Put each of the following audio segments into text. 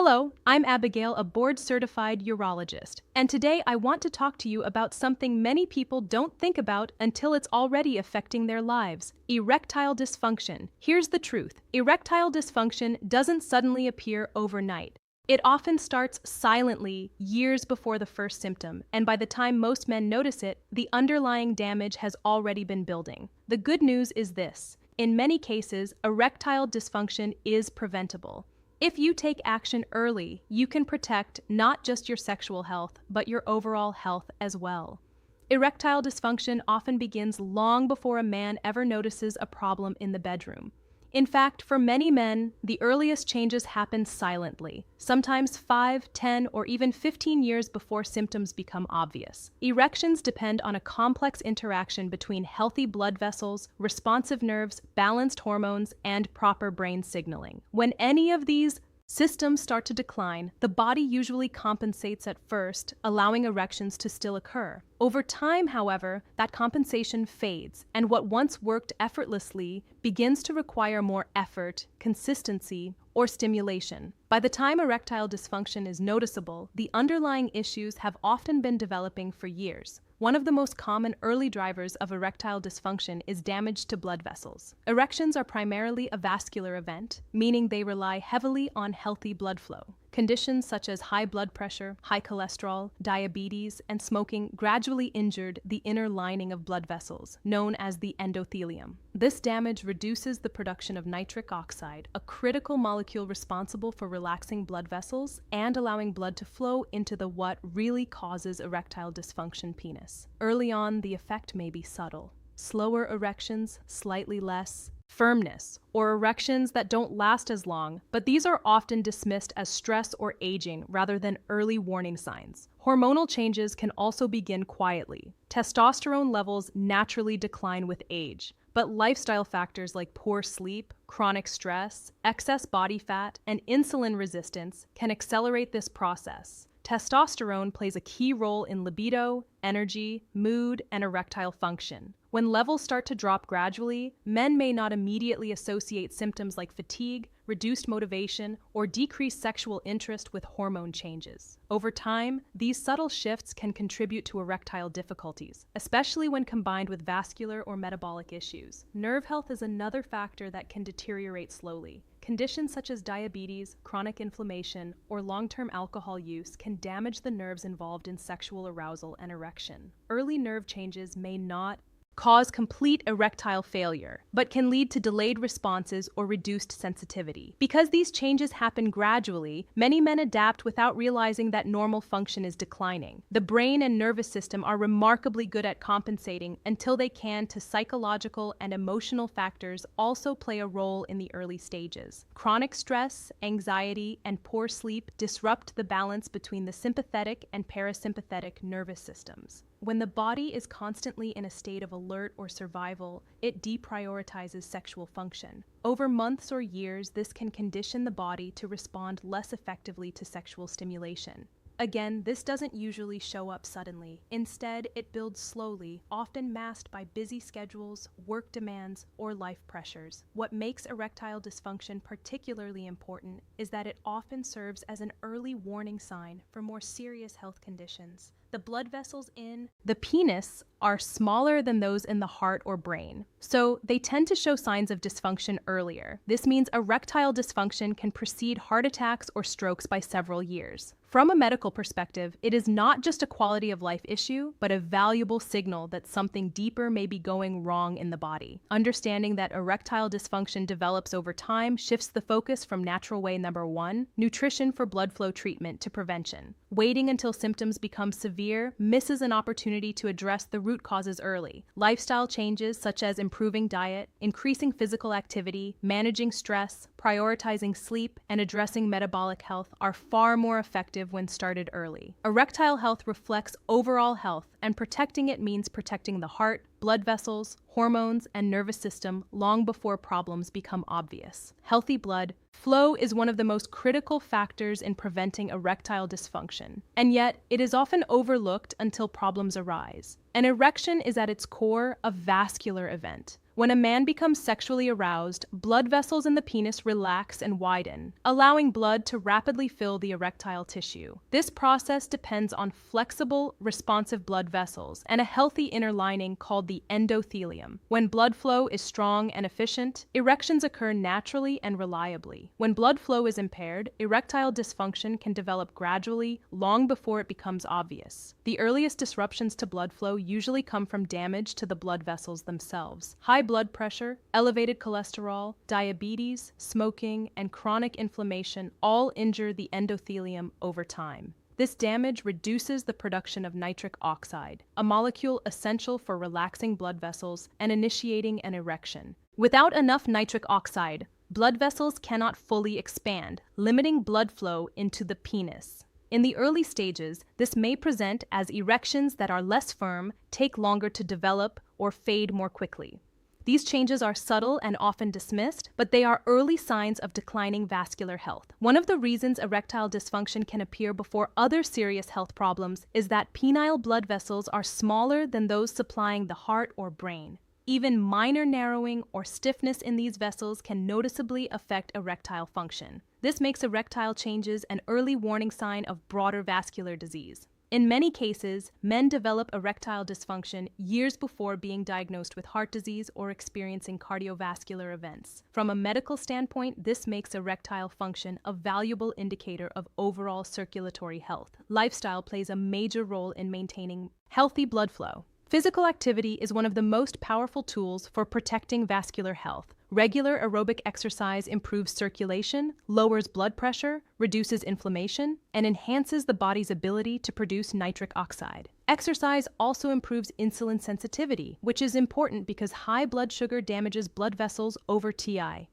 Hello, I'm Abigail, a board-certified urologist, and today I want to talk to you about something many people don't think about until it's already affecting their lives: erectile dysfunction. Here's the truth: erectile dysfunction doesn't suddenly appear overnight. It often starts silently years before the first symptom, and by the time most men notice it, the underlying damage has already been building. The good news is this: in many cases, erectile dysfunction is preventable. If you take action early, you can protect not just your sexual health, but your overall health as well. Erectile dysfunction often begins long before a man ever notices a problem in the bedroom. In fact, for many men, the earliest changes happen silently, sometimes 5, 10, or even 15 years before symptoms become obvious. Erections depend on a complex interaction between healthy blood vessels, responsive nerves, balanced hormones, and proper brain signaling. When any of these systems start to decline, the body usually compensates at first, allowing erections to still occur. Over time, however, that compensation fades, and what once worked effortlessly begins to require more effort, consistency, or stimulation. By the time erectile dysfunction is noticeable, the underlying issues have often been developing for years. One of the most common early drivers of erectile dysfunction is damage to blood vessels. Erections are primarily a vascular event, meaning they rely heavily on healthy blood flow. Conditions such as high blood pressure, high cholesterol, diabetes, and smoking gradually injured the inner lining of blood vessels, known as the endothelium. This damage reduces the production of nitric oxide, a critical molecule responsible for relaxing blood vessels and allowing blood to flow into the what really causes erectile dysfunction penis. Early on, the effect may be subtle. Slower erections, slightly less firmness, or erections that don't last as long, but these are often dismissed as stress or aging rather than early warning signs. Hormonal changes can also begin quietly. Testosterone levels naturally decline with age, but lifestyle factors like poor sleep, chronic stress, excess body fat, and insulin resistance can accelerate this process. Testosterone plays a key role in libido, energy, mood, and erectile function. When levels start to drop gradually, men may not immediately associate symptoms like fatigue, reduced motivation, or decreased sexual interest with hormone changes. Over time, these subtle shifts can contribute to erectile difficulties, especially when combined with vascular or metabolic issues. Nerve health is another factor that can deteriorate slowly. Conditions such as diabetes, chronic inflammation, or long-term alcohol use can damage the nerves involved in sexual arousal and erection. Early nerve changes may not cause complete erectile failure, but can lead to delayed responses or reduced sensitivity. Because these changes happen gradually, many men adapt without realizing that normal function is declining. The brain and nervous system are remarkably good at compensating until they can. Psychological and emotional factors also play a role in the early stages. Chronic stress, anxiety, and poor sleep disrupt the balance between the sympathetic and parasympathetic nervous systems. When the body is constantly in a state of alert or survival, it deprioritizes sexual function. Over months or years, this can condition the body to respond less effectively to sexual stimulation. Again, this doesn't usually show up suddenly. Instead, it builds slowly, often masked by busy schedules, work demands, or life pressures. What makes erectile dysfunction particularly important is that it often serves as an early warning sign for more serious health conditions. The blood vessels in the penis are smaller than those in the heart or brain, so they tend to show signs of dysfunction earlier. This means erectile dysfunction can precede heart attacks or strokes by several years. From a medical perspective, it is not just a quality of life issue, but a valuable signal that something deeper may be going wrong in the body. Understanding that erectile dysfunction develops over time shifts the focus from natural way number 1, nutrition for blood flow treatment, to prevention. Waiting until symptoms become severe misses an opportunity to address the root causes early. Lifestyle changes such as improving diet, increasing physical activity, managing stress, prioritizing sleep, and addressing metabolic health are far more effective when started early. Erectile health reflects overall health, and protecting it means protecting the heart, blood vessels, hormones, and nervous system long before problems become obvious. Healthy blood flow is one of the most critical factors in preventing erectile dysfunction, and yet it is often overlooked until problems arise. An erection is at its core a vascular event. When a man becomes sexually aroused, blood vessels in the penis relax and widen, allowing blood to rapidly fill the erectile tissue. This process depends on flexible, responsive blood vessels and a healthy inner lining called the endothelium. When blood flow is strong and efficient, erections occur naturally and reliably. When blood flow is impaired, erectile dysfunction can develop gradually, long before it becomes obvious. The earliest disruptions to blood flow usually come from damage to the blood vessels themselves. High blood pressure, elevated cholesterol, diabetes, smoking, and chronic inflammation all injure the endothelium over time. This damage reduces the production of nitric oxide, a molecule essential for relaxing blood vessels and initiating an erection. Without enough nitric oxide, blood vessels cannot fully expand, limiting blood flow into the penis. In the early stages, this may present as erections that are less firm, take longer to develop, or fade more quickly. These changes are subtle and often dismissed, but they are early signs of declining vascular health. One of the reasons erectile dysfunction can appear before other serious health problems is that penile blood vessels are smaller than those supplying the heart or brain. Even minor narrowing or stiffness in these vessels can noticeably affect erectile function. This makes erectile changes an early warning sign of broader vascular disease. In many cases, men develop erectile dysfunction years before being diagnosed with heart disease or experiencing cardiovascular events. From a medical standpoint, this makes erectile function a valuable indicator of overall circulatory health. Lifestyle plays a major role in maintaining healthy blood flow. Physical activity is one of the most powerful tools for protecting vascular health. Regular aerobic exercise improves circulation, lowers blood pressure, reduces inflammation, and enhances the body's ability to produce nitric oxide. Exercise also improves insulin sensitivity, which is important because high blood sugar damages blood vessels over TI.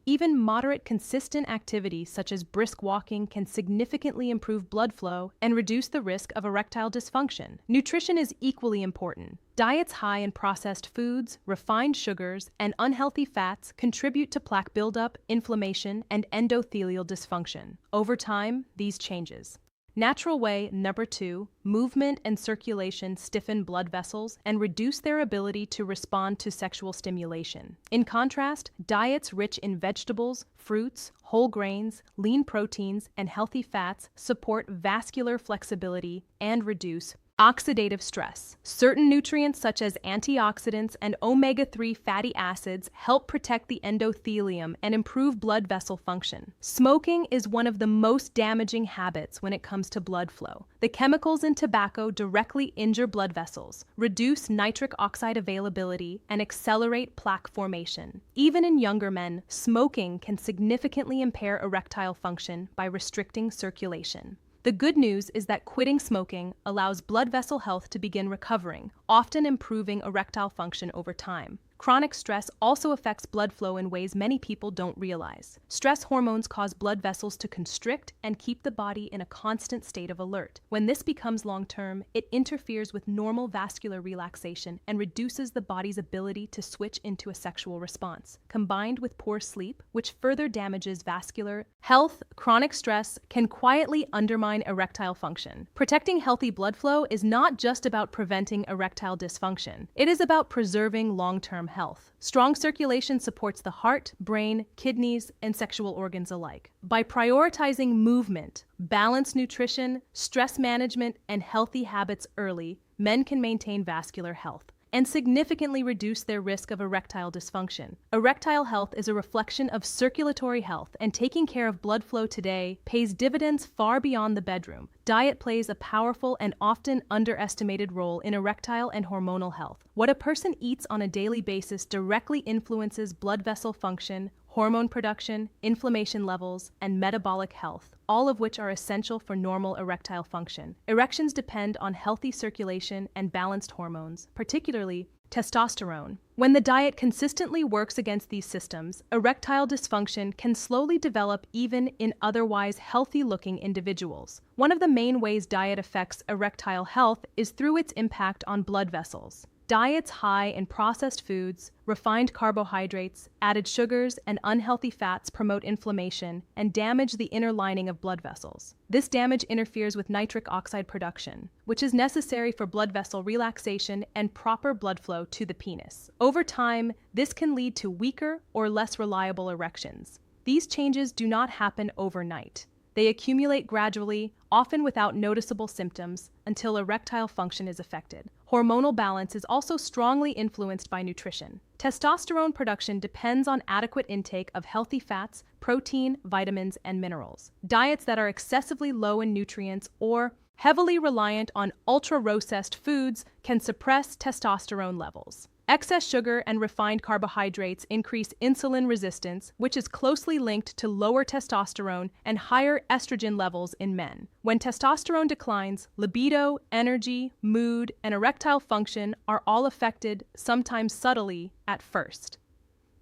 Even moderate, consistent activity such as brisk walking can significantly improve blood flow and reduce the risk of erectile dysfunction. Nutrition is equally important. Diets high in processed foods, refined sugars, and unhealthy fats contribute to plaque buildup, inflammation, and endothelial dysfunction. Over time, these changes. Natural way number 2, movement and circulation stiffen blood vessels and reduce their ability to respond to sexual stimulation. In contrast, diets rich in vegetables, fruits, whole grains, lean proteins, and healthy fats support vascular flexibility and reduce oxidative stress. Certain nutrients such as antioxidants and omega-3 fatty acids help protect the endothelium and improve blood vessel function. Smoking is one of the most damaging habits when it comes to blood flow. The chemicals in tobacco directly injure blood vessels, reduce nitric oxide availability, and accelerate plaque formation. Even in younger men, smoking can significantly impair erectile function by restricting circulation. The good news is that quitting smoking allows blood vessel health to begin recovering, often improving erectile function over time. Chronic stress also affects blood flow in ways many people don't realize. Stress hormones cause blood vessels to constrict and keep the body in a constant state of alert. When this becomes long-term, it interferes with normal vascular relaxation and reduces the body's ability to switch into a sexual response. Combined with poor sleep, which further damages vascular health, chronic stress can quietly undermine erectile function. Protecting healthy blood flow is not just about preventing erectile dysfunction. It is about preserving long-term health. Strong circulation supports the heart, brain, kidneys, and sexual organs alike. By prioritizing movement, balanced nutrition, stress management, and healthy habits early, men can maintain vascular health and significantly reduce their risk of erectile dysfunction. Erectile health is a reflection of circulatory health, and taking care of blood flow today pays dividends far beyond the bedroom. Diet plays a powerful and often underestimated role in erectile and hormonal health. What a person eats on a daily basis directly influences blood vessel function, hormone production, inflammation levels, and metabolic health, all of which are essential for normal erectile function. Erections depend on healthy circulation and balanced hormones, particularly testosterone. When the diet consistently works against these systems, erectile dysfunction can slowly develop even in otherwise healthy-looking individuals. One of the main ways diet affects erectile health is through its impact on blood vessels. Diets high in processed foods, refined carbohydrates, added sugars, and unhealthy fats promote inflammation and damage the inner lining of blood vessels. This damage interferes with nitric oxide production, which is necessary for blood vessel relaxation and proper blood flow to the penis. Over time, this can lead to weaker or less reliable erections. These changes do not happen overnight. They accumulate gradually, often without noticeable symptoms, until erectile function is affected. Hormonal balance is also strongly influenced by nutrition. Testosterone production depends on adequate intake of healthy fats, protein, vitamins, and minerals. Diets that are excessively low in nutrients or heavily reliant on ultra-processed foods can suppress testosterone levels. Excess sugar and refined carbohydrates increase insulin resistance, which is closely linked to lower testosterone and higher estrogen levels in men. When testosterone declines, libido, energy, mood, and erectile function are all affected, sometimes subtly, at first.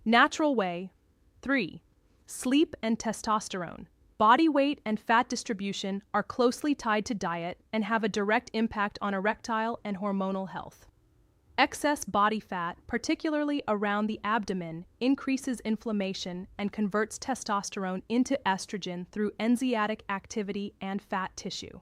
Natural way. 3. Sleep and testosterone. Body weight and fat distribution are closely tied to diet and have a direct impact on erectile and hormonal health. Excess body fat, particularly around the abdomen, increases inflammation and converts testosterone into estrogen through enzymatic activity and fat tissue.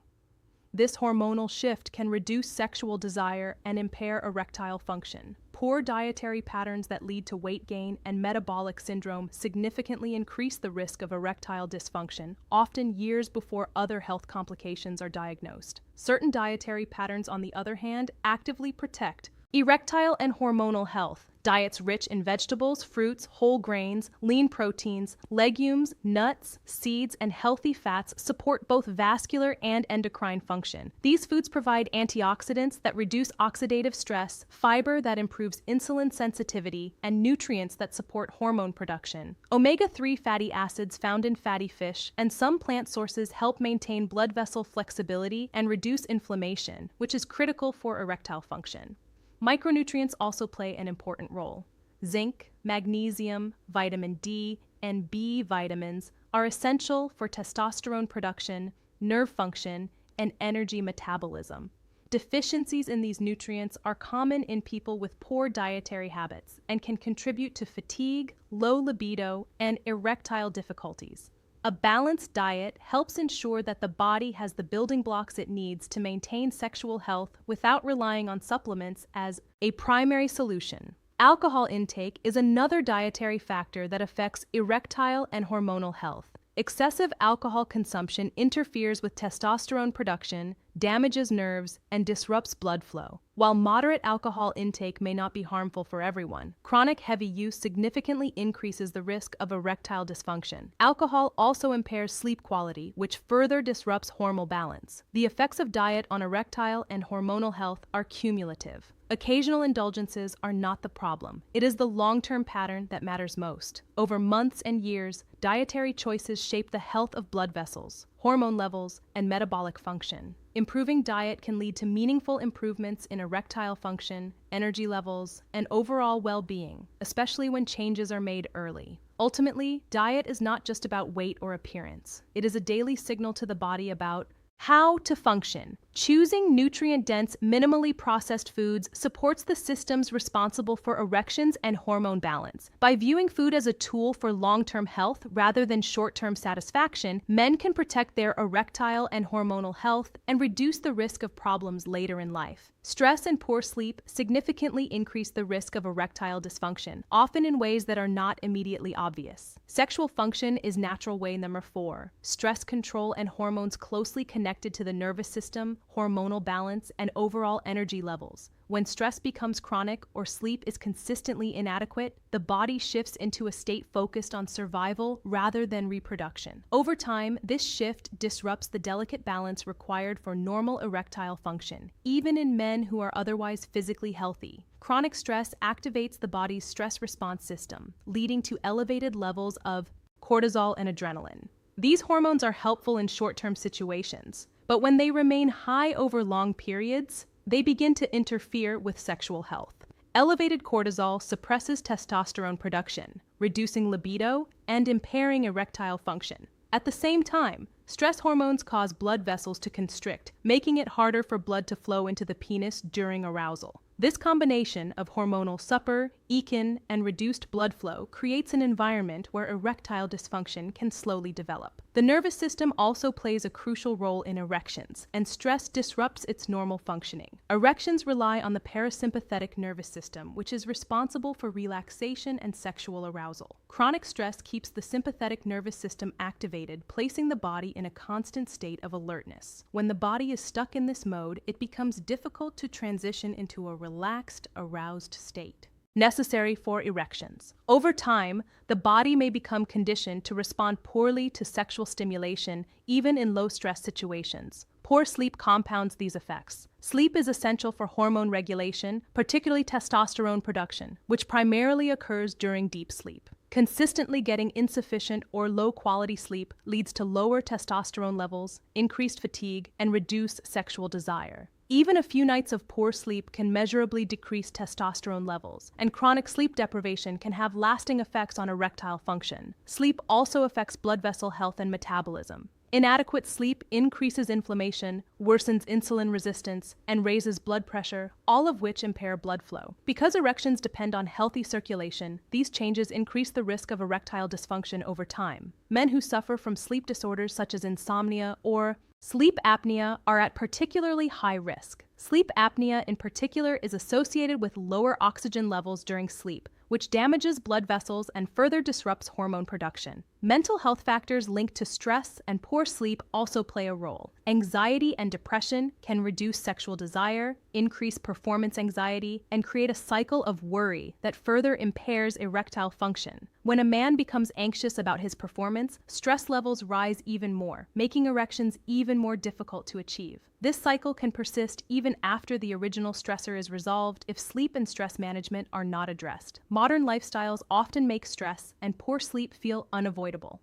This hormonal shift can reduce sexual desire and impair erectile function. Poor dietary patterns that lead to weight gain and metabolic syndrome significantly increase the risk of erectile dysfunction, often years before other health complications are diagnosed. Certain dietary patterns, on the other hand, actively protect erectile and hormonal health. Diets rich in vegetables, fruits, whole grains, lean proteins, legumes, nuts, seeds, and healthy fats support both vascular and endocrine function. These foods provide antioxidants that reduce oxidative stress, fiber that improves insulin sensitivity, and nutrients that support hormone production. Omega-3 fatty acids found in fatty fish and some plant sources help maintain blood vessel flexibility and reduce inflammation, which is critical for erectile function. Micronutrients also play an important role. Zinc, magnesium, vitamin D, and B vitamins are essential for testosterone production, nerve function, and energy metabolism. Deficiencies in these nutrients are common in people with poor dietary habits and can contribute to fatigue, low libido, and erectile difficulties. A balanced diet helps ensure that the body has the building blocks it needs to maintain sexual health without relying on supplements as a primary solution. Alcohol intake is another dietary factor that affects erectile and hormonal health. Excessive alcohol consumption interferes with testosterone production, damages nerves, and disrupts blood flow. While moderate alcohol intake may not be harmful for everyone, chronic heavy use significantly increases the risk of erectile dysfunction. Alcohol also impairs sleep quality, which further disrupts hormonal balance. The effects of diet on erectile and hormonal health are cumulative. Occasional indulgences are not the problem. It is the long-term pattern that matters most. Over months and years, dietary choices shape the health of blood vessels, hormone levels, and metabolic function. Improving diet can lead to meaningful improvements in erectile function, energy levels, and overall well-being, especially when changes are made early. Ultimately, diet is not just about weight or appearance. It is a daily signal to the body about how to function. Choosing nutrient-dense, minimally processed foods supports the systems responsible for erections and hormone balance. By viewing food as a tool for long-term health rather than short-term satisfaction, men can protect their erectile and hormonal health and reduce the risk of problems later in life. Stress and poor sleep significantly increase the risk of erectile dysfunction, often in ways that are not immediately obvious. Sexual function is natural way number 4. Stress control and hormones closely connected to the nervous system, hormonal balance, and overall energy levels. When stress becomes chronic or sleep is consistently inadequate, the body shifts into a state focused on survival rather than reproduction. Over time, this shift disrupts the delicate balance required for normal erectile function, even in men who are otherwise physically healthy. Chronic stress activates the body's stress response system, leading to elevated levels of cortisol and adrenaline. These hormones are helpful in short-term situations, but when they remain high over long periods, they begin to interfere with sexual health. Elevated cortisol suppresses testosterone production, reducing libido and impairing erectile function. At the same time, stress hormones cause blood vessels to constrict, making it harder for blood to flow into the penis during arousal. This combination of hormonal supper, estrogen, and reduced blood flow creates an environment where erectile dysfunction can slowly develop. The nervous system also plays a crucial role in erections, and stress disrupts its normal functioning. Erections rely on the parasympathetic nervous system, which is responsible for relaxation and sexual arousal. Chronic stress keeps the sympathetic nervous system activated, placing the body in a constant state of alertness. When the body is stuck in this mode, it becomes difficult to transition into a relaxed, aroused state. Necessary for erections. Over time, the body may become conditioned to respond poorly to sexual stimulation, even in low-stress situations. Poor sleep compounds these effects. Sleep is essential for hormone regulation, particularly testosterone production, which primarily occurs during deep sleep. Consistently getting insufficient or low-quality sleep leads to lower testosterone levels, increased fatigue, and reduced sexual desire. Even a few nights of poor sleep can measurably decrease testosterone levels, and chronic sleep deprivation can have lasting effects on erectile function. Sleep also affects blood vessel health and metabolism. Inadequate sleep increases inflammation, worsens insulin resistance, and raises blood pressure, all of which impair blood flow. Because erections depend on healthy circulation, these changes increase the risk of erectile dysfunction over time. Men who suffer from sleep disorders such as insomnia or sleep apnea are at particularly high risk. Sleep apnea in particular is associated with lower oxygen levels during sleep, which damages blood vessels and further disrupts hormone production. Mental health factors linked to stress and poor sleep also play a role. Anxiety and depression can reduce sexual desire, increase performance anxiety, and create a cycle of worry that further impairs erectile function. When a man becomes anxious about his performance, stress levels rise even more, making erections even more difficult to achieve. This cycle can persist even after the original stressor is resolved if sleep and stress management are not addressed. Modern lifestyles often make stress and poor sleep feel unavoidable.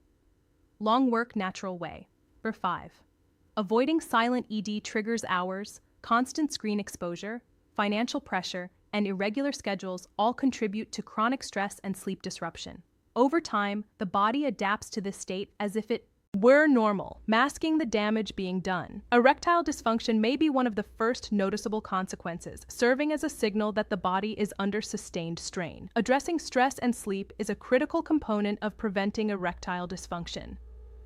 Long work natural way. Number 5. Avoiding silent ED triggers hours, constant screen exposure, financial pressure, and irregular schedules all contribute to chronic stress and sleep disruption. Over time, the body adapts to this state as if it were normal, masking the damage being done. Erectile dysfunction may be one of the first noticeable consequences, serving as a signal that the body is under sustained strain. Addressing stress and sleep is a critical component of preventing erectile dysfunction.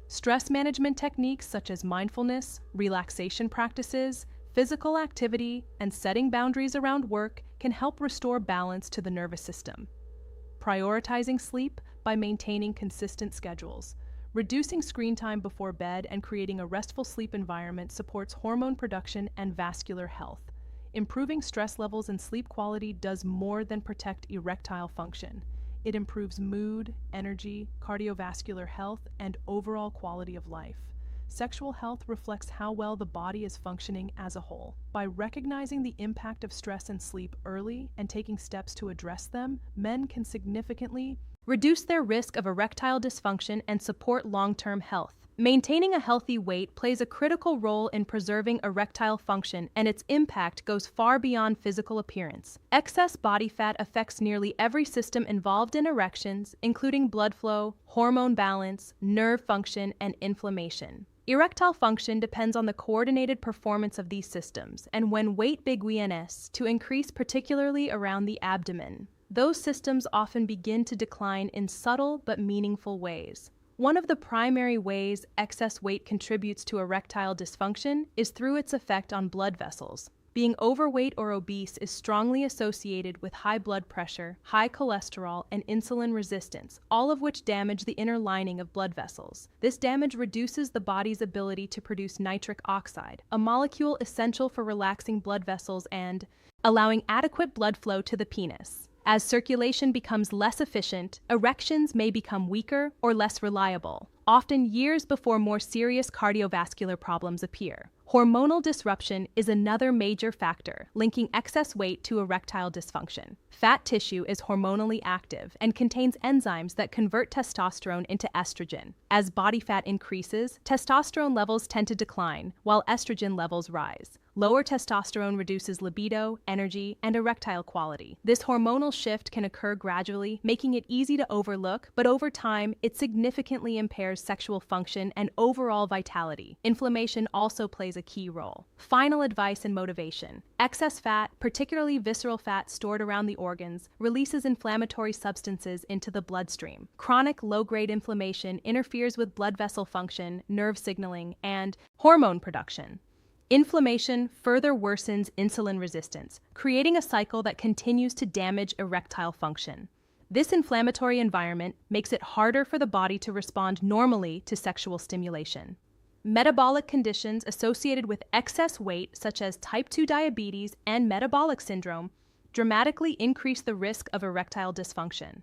Stress management techniques such as mindfulness, relaxation practices, physical activity, and setting boundaries around work can help restore balance to the nervous system. Prioritizing sleep by maintaining consistent schedules. Reducing screen time before bed and creating a restful sleep environment supports hormone production and vascular health. Improving stress levels and sleep quality does more than protect erectile function. It improves mood, energy, cardiovascular health, and overall quality of life. Sexual health reflects how well the body is functioning as a whole. By recognizing the impact of stress and sleep early and taking steps to address them, men can significantly reduce their risk of erectile dysfunction and support long-term health. Maintaining a healthy weight plays a critical role in preserving erectile function, and its impact goes far beyond physical appearance. Excess body fat affects nearly every system involved in erections, including blood flow, hormone balance, nerve function, and inflammation. Erectile function depends on the coordinated performance of these systems, and when weight begins to increase, particularly around the abdomen, those systems often begin to decline in subtle but meaningful ways. One of the primary ways excess weight contributes to erectile dysfunction is through its effect on blood vessels. Being overweight or obese is strongly associated with high blood pressure, high cholesterol, and insulin resistance, all of which damage the inner lining of blood vessels. This damage reduces the body's ability to produce nitric oxide, a molecule essential for relaxing blood vessels and allowing adequate blood flow to the penis. As circulation becomes less efficient, erections may become weaker or less reliable, often years before more serious cardiovascular problems appear. Hormonal disruption is another major factor linking excess weight to erectile dysfunction. Fat tissue is hormonally active and contains enzymes that convert testosterone into estrogen. As body fat increases, testosterone levels tend to decline, while estrogen levels rise. Lower testosterone reduces libido, energy, and erectile quality. This hormonal shift can occur gradually, making it easy to overlook, but over time, it significantly impairs sexual function and overall vitality. Inflammation also plays a key role. Final advice and motivation. Excess fat, particularly visceral fat stored around the organs, releases inflammatory substances into the bloodstream. Chronic low-grade inflammation interferes with blood vessel function, nerve signaling, and hormone production. Inflammation further worsens insulin resistance, creating a cycle that continues to damage erectile function. This inflammatory environment makes it harder for the body to respond normally to sexual stimulation. Metabolic conditions associated with excess weight, such as type 2 diabetes and metabolic syndrome, dramatically increase the risk of erectile dysfunction.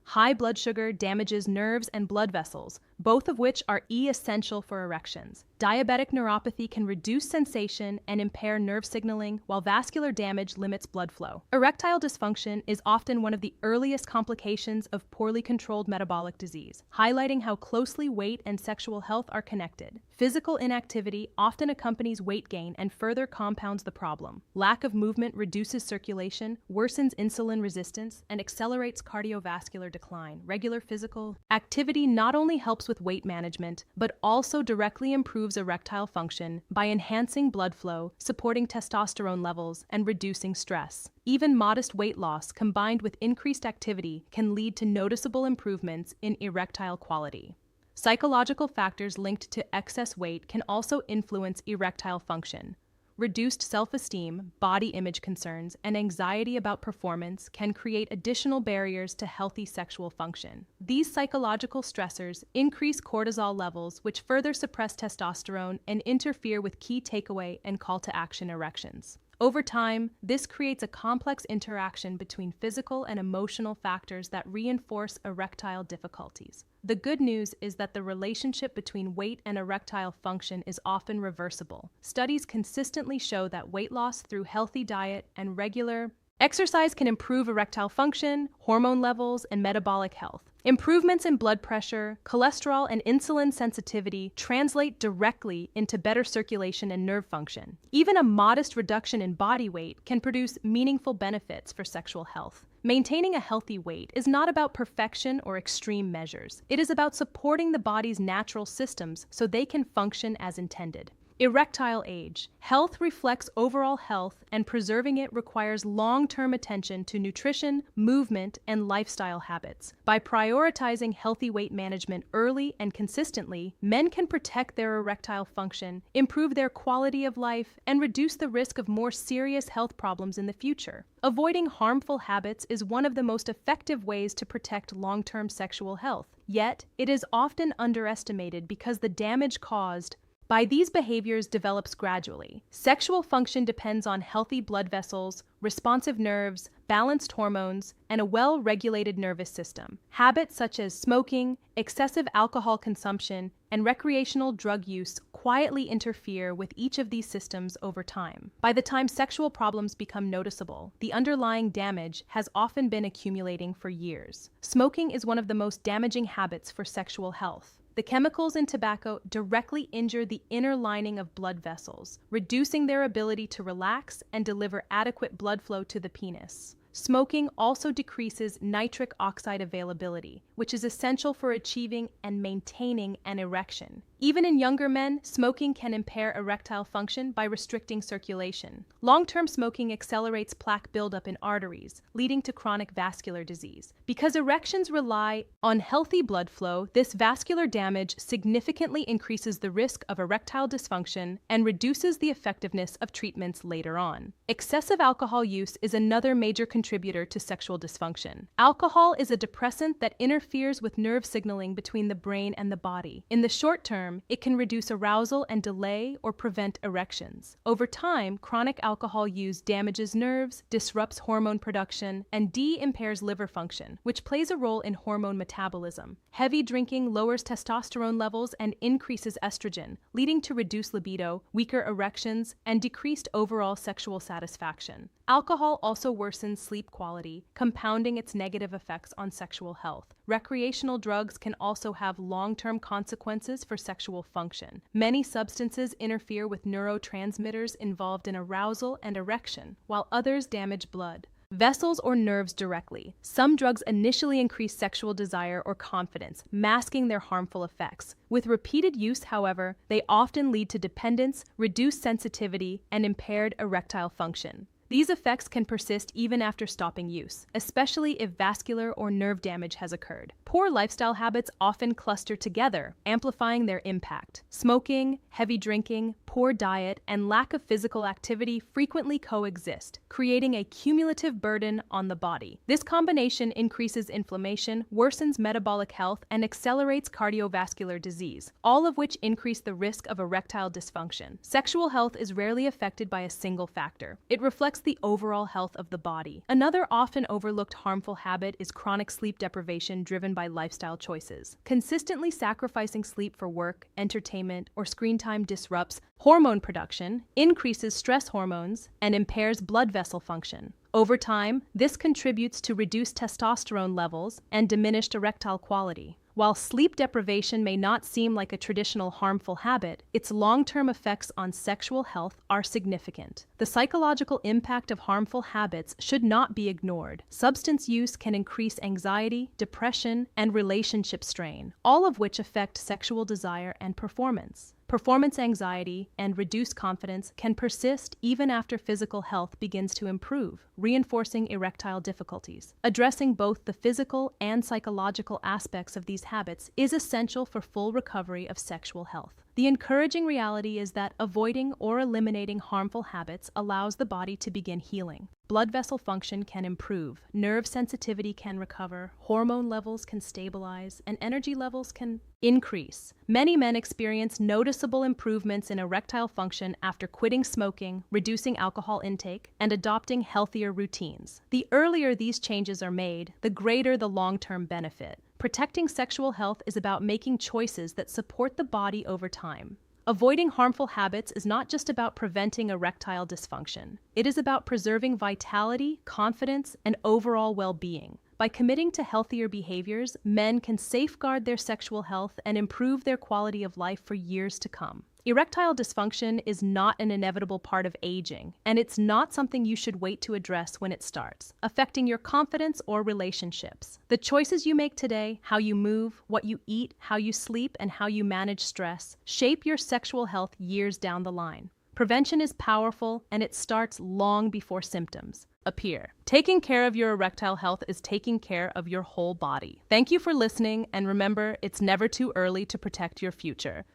High blood sugar damages nerves and blood vessels, both of which are essential for erections. Diabetic neuropathy can reduce sensation and impair nerve signaling, while vascular damage limits blood flow. Erectile dysfunction is often one of the earliest complications of poorly controlled metabolic disease, highlighting how closely weight and sexual health are connected. Physical inactivity often accompanies weight gain and further compounds the problem. Lack of movement reduces circulation, worsens insulin resistance, and accelerates cardiovascular decline. Regular physical activity not only helps with weight management, but also directly improves erectile function by enhancing blood flow, supporting testosterone levels, and reducing stress. Even modest weight loss combined with increased activity can lead to noticeable improvements in erectile quality. Psychological factors linked to excess weight can also influence erectile function. Reduced self-esteem, body image concerns, and anxiety about performance can create additional barriers to healthy sexual function. These psychological stressors increase cortisol levels, which further suppress testosterone and interfere with key takeaway and call-to-action erections. Over time, this creates a complex interaction between physical and emotional factors that reinforce erectile difficulties. The good news is that the relationship between weight and erectile function is often reversible. Studies consistently show that weight loss through healthy diet and regular exercise can improve erectile function, hormone levels, and metabolic health. Improvements in blood pressure, cholesterol, and insulin sensitivity translate directly into better circulation and nerve function. Even a modest reduction in body weight can produce meaningful benefits for sexual health. Maintaining a healthy weight is not about perfection or extreme measures. It is about supporting the body's natural systems so they can function as intended. Erectile age. Health reflects overall health, and preserving it requires long-term attention to nutrition, movement, and lifestyle habits. By prioritizing healthy weight management early and consistently, men can protect their erectile function, improve their quality of life, and reduce the risk of more serious health problems in the future. Avoiding harmful habits is one of the most effective ways to protect long-term sexual health. Yet, it is often underestimated because the damage caused by these behaviors develops gradually. Sexual function depends on healthy blood vessels, responsive nerves, balanced hormones, and a well-regulated nervous system. Habits such as smoking, excessive alcohol consumption, and recreational drug use quietly interfere with each of these systems over time. By the time sexual problems become noticeable, the underlying damage has often been accumulating for years. Smoking is one of the most damaging habits for sexual health. The chemicals in tobacco directly injure the inner lining of blood vessels, reducing their ability to relax and deliver adequate blood flow to the penis. Smoking also decreases nitric oxide availability, which is essential for achieving and maintaining an erection. Even in younger men, smoking can impair erectile function by restricting circulation. Long-term smoking accelerates plaque buildup in arteries, leading to chronic vascular disease. Because erections rely on healthy blood flow, this vascular damage significantly increases the risk of erectile dysfunction and reduces the effectiveness of treatments later on. Excessive alcohol use is another major contributor to sexual dysfunction. Alcohol is a depressant that interferes with nerve signaling between the brain and the body. In the short term, it can reduce arousal and delay or prevent erections. Over time, chronic alcohol use damages nerves, disrupts hormone production, and impairs liver function, which plays a role in hormone metabolism. Heavy drinking lowers testosterone levels and increases estrogen, leading to reduced libido, weaker erections, and decreased overall sexual satisfaction. Alcohol also worsens sleep quality, compounding its negative effects on sexual health. Recreational drugs can also have long-term consequences for sexual function. Many substances interfere with neurotransmitters involved in arousal and erection, while others damage blood vessels or nerves directly. Some drugs initially increase sexual desire or confidence, masking their harmful effects. With repeated use, however, they often lead to dependence, reduced sensitivity, and impaired erectile function. These effects can persist even after stopping use, especially if vascular or nerve damage has occurred. Poor lifestyle habits often cluster together, amplifying their impact. Smoking, heavy drinking, poor diet, and lack of physical activity frequently coexist, creating a cumulative burden on the body. This combination increases inflammation, worsens metabolic health, and accelerates cardiovascular disease, all of which increase the risk of erectile dysfunction. Sexual health is rarely affected by a single factor. It reflects the overall health of the body. Another often overlooked harmful habit is chronic sleep deprivation driven by lifestyle choices. Consistently sacrificing sleep for work, entertainment, or screen time disrupts hormone production, increases stress hormones, and impairs blood vessel function. Over time, this contributes to reduced testosterone levels and diminished erectile quality. While sleep deprivation may not seem like a traditional harmful habit, its long-term effects on sexual health are significant. The psychological impact of harmful habits should not be ignored. Substance use can increase anxiety, depression, and relationship strain, all of which affect sexual desire and performance. Performance anxiety and reduced confidence can persist even after physical health begins to improve, reinforcing erectile difficulties. Addressing both the physical and psychological aspects of these habits is essential for full recovery of sexual health. The encouraging reality is that avoiding or eliminating harmful habits allows the body to begin healing. Blood vessel function can improve, nerve sensitivity can recover, hormone levels can stabilize, and energy levels can increase. Many men experience noticeable improvements in erectile function after quitting smoking, reducing alcohol intake, and adopting healthier routines. The earlier these changes are made, the greater the long-term benefit. Protecting sexual health is about making choices that support the body over time. Avoiding harmful habits is not just about preventing erectile dysfunction. It is about preserving vitality, confidence, and overall well-being. By committing to healthier behaviors, men can safeguard their sexual health and improve their quality of life for years to come. Erectile dysfunction is not an inevitable part of aging, and it's not something you should wait to address when it starts, affecting your confidence or relationships. The choices you make today, how you move, what you eat, how you sleep, and how you manage stress, shape your sexual health years down the line. Prevention is powerful, and it starts long before symptoms appear. Taking care of your erectile health is taking care of your whole body. Thank you for listening, and remember, it's never too early to protect your future.